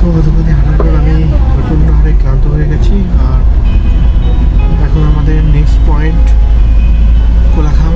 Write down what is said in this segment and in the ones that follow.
তো গতকালই হাঁটার পর আমি প্রচণ্ড হারে ক্লান্ত হয়ে গেছি। আর এখন আমাদের নেক্সট পয়েন্ট কোলাখাম।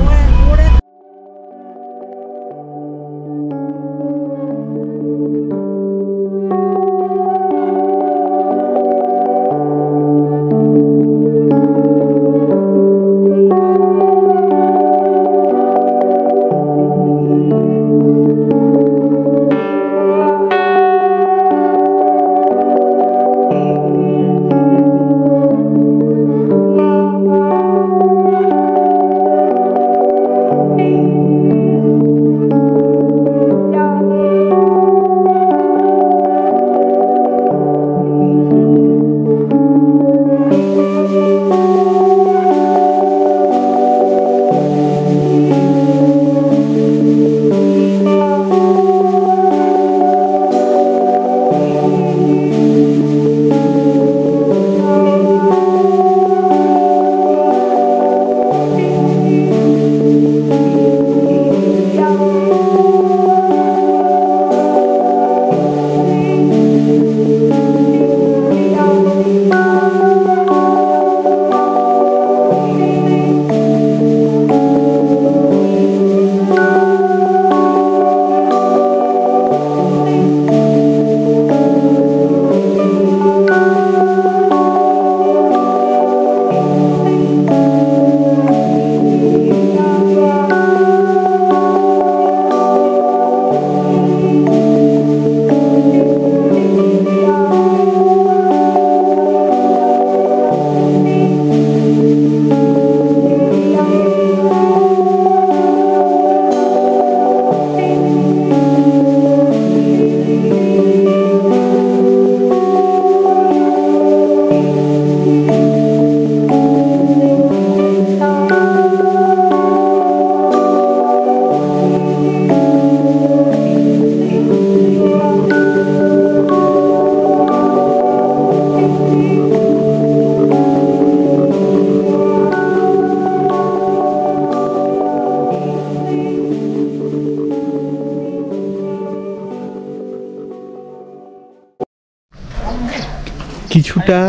কিছুটা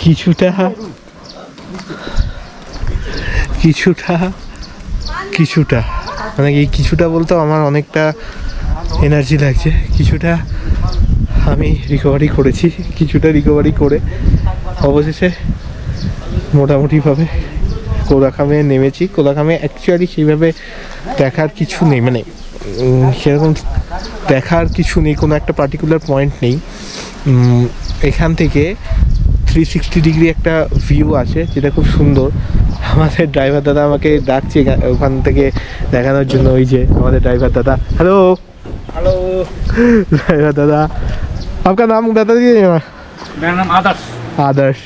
কিছুটা কিছুটা কিছুটা মানে এই কিছুটা বলতেও আমার অনেকটা এনার্জি লাগছে। কিছুটা আমি রিকভারি করেছি, কিছুটা রিকভারি করে অবশেষে মোটামুটিভাবে কোলাখামে নেমেছি। কোলাখামে অ্যাকচুয়ালি সেইভাবে দেখার কিছু নেই, মানে সেরকম দেখার কিছু নেই, কোনো একটা পার্টিকুলার পয়েন্ট নেই। এখান থেকে 360 ডিগ্রি একটা ভিউ আছে যেটা খুব সুন্দর। আমাদের ড্রাইভার দাদা আমাকে ডাকছে ওখান থেকে দেখানোর জন্য। ওই যে আমাদের ড্রাইভার দাদা। हेलो हेलो ड्राइवर दादा, आपका नाम बता दीजिए। मेरा नाम आदर्श। आदर्श,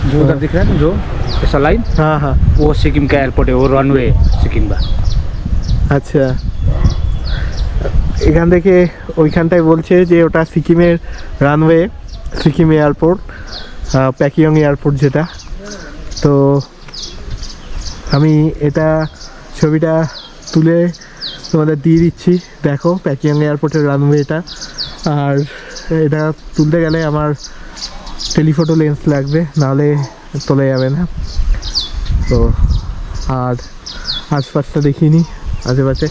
जो उधर दिख रहा है ना जो ऐसा लाइन, हाँ हाँ, वो सिक्किम का एयरपोर्ट है, वो रनवे सिक्किम का। আচ্ছা, এখান থেকে ওইখানটায় বলছে যে ওটা সিকিমের runway, Sikkim airport, Pakyong airport যেটা। তো আমি এটা ছবিটা তুলে তোমাদের দিয়ে দিচ্ছি, দেখো প্যাকিয়ং এয়ারপোর্টের রানওয়েটা। আর এটা তুলতে গেলে আমার টেলিফোটো লেন্স লাগবে, নাহলে তোলা যাবে না। তো আর আশপাশটা দেখিনি, আশেপাশে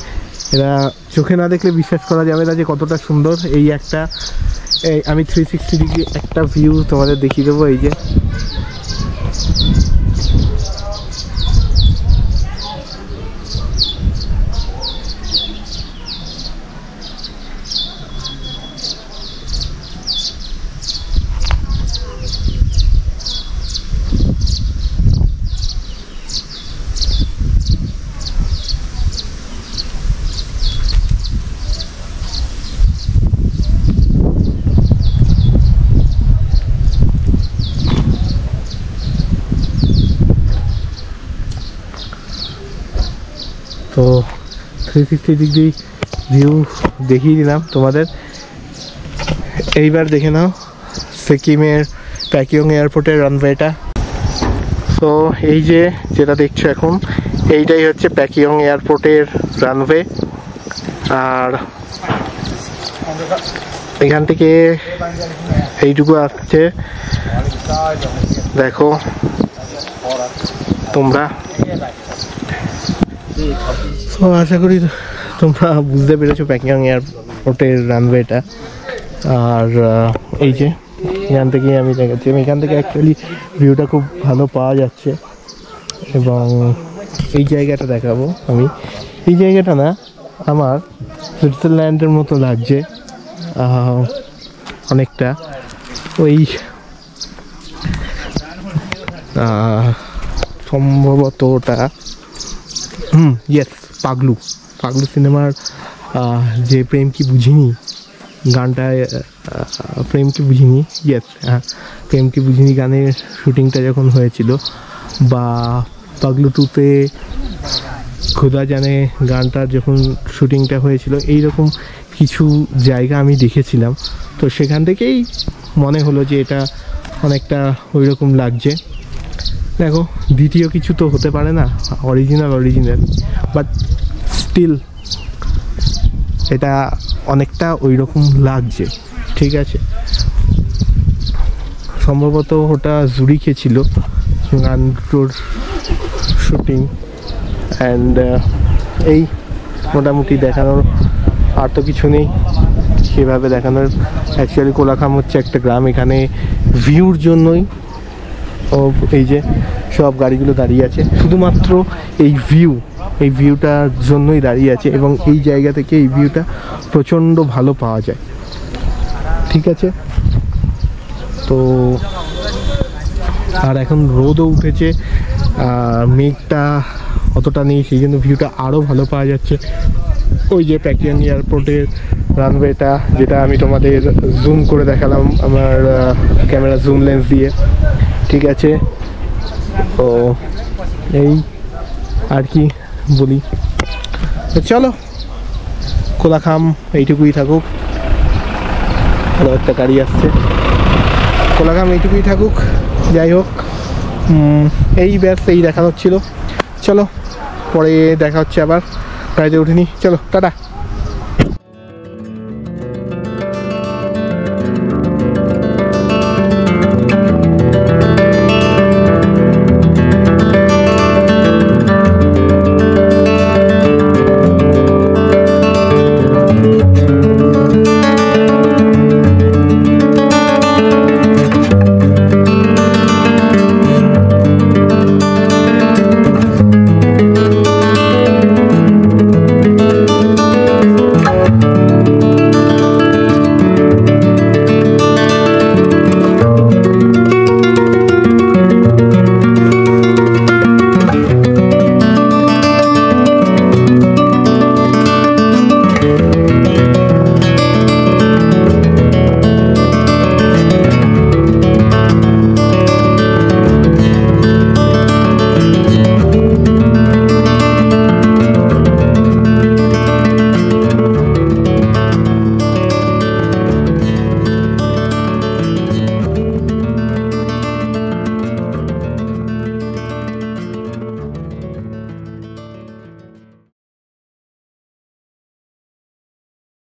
এরা চোখে না দেখলে বিশ্বাস করা যাবে না যে কতটা সুন্দর। এই একটা আমি 360 ডিগ্রি একটা ভিউ তোমাদের দেখিয়ে দেবো। এই যে তো 360 ডিগ্রি ভিউ দেখিয়ে দিলাম তোমাদের। এইবার দেখে নাও সিকিমের প্যাকিয়ং এয়ারপোর্টের রানওয়েটা। তো এই যে যেটা দেখছো এখন, এইটাই হচ্ছে প্যাকিয়ং এয়ারপোর্টের রানওয়ে। আর এখান থেকে এইটুকু আসছে, দেখো তোমরা। তো আশা করি তোমরা বুঝতে পেরেছো প্যাকিংয়ং এয়ারপোর্টের রানওয়েটা। আর এই যে এখান থেকে আমি দেখাচ্ছি, এখান থেকে অ্যাকচুয়ালি ভিউটা খুব ভালো পাওয়া যাচ্ছে। এবং এই জায়গাটা দেখাবো আমি, এই জায়গাটা না আমার সুইজারল্যান্ডের মতো লাগছে অনেকটা। ওই সম্ভবত ওটা ইয়েস পাগলু সিনেমার যে প্রেম কি বুঝিনি গানটা, প্রেম কি বুঝিনি, ইয়েস হ্যাঁ প্রেম কি বুঝিনি গানের শুটিংটা যখন হয়েছিল, বা পাগলু 2-তে খোদা জানে গানটার যখন শুটিংটা হয়েছিল, এইরকম কিছু জায়গা আমি দেখেছিলাম। তো সেখান থেকেই মনে হলো যে এটা অনেকটা ওই রকম লাগছে। দেখো দ্বিতীয় কিছু তো হতে পারে না, অরিজিনাল বাট স্টিল এটা অনেকটা ওই রকম লাগছে। ঠিক আছে, সম্ভবত ওটা জুরিখে ছিল গানটোর শুটিং। অ্যান্ড এই মোটামুটি দেখানোর আর তো কিছু নেই সেভাবে দেখানোর। অ্যাকচুয়ালি কোলাখাম হচ্ছে একটা গ্রাম, এখানে ভিউর জন্যই এই যে সব গাড়িগুলো দাঁড়িয়ে আছে, শুধুমাত্র এই ভিউটার জন্যই দাঁড়িয়ে আছে। এবং এই জায়গা থেকে এই ভিউটা প্রচণ্ড ভালো পাওয়া যায়। ঠিক আছে, তো আর এখন রোদও উঠেছে, মেঘটা অতটা নেই, সেই জন্য ভিউটা আরও ভালো পাওয়া যাচ্ছে। ওই যে প্যাকিয়ং এয়ারপোর্টের রানওয়েটা, যেটা আমি তোমাদের জুম করে দেখালাম আমার ক্যামেরা জুম লেন্স দিয়ে। ঠিক আছে, তো এই আর কি বলি, তো চলো কোলাখাম এইটুকুই থাকুক। ভালো একটা গাড়ি আসছে, কোলাখাম এইটুকুই থাকুক। যাই হোক, এই ব্যাস এই দেখানোর ছিল। চলো পরে দেখা হচ্ছে, আবার গাড়িতে উঠিনি, চলো টাটা।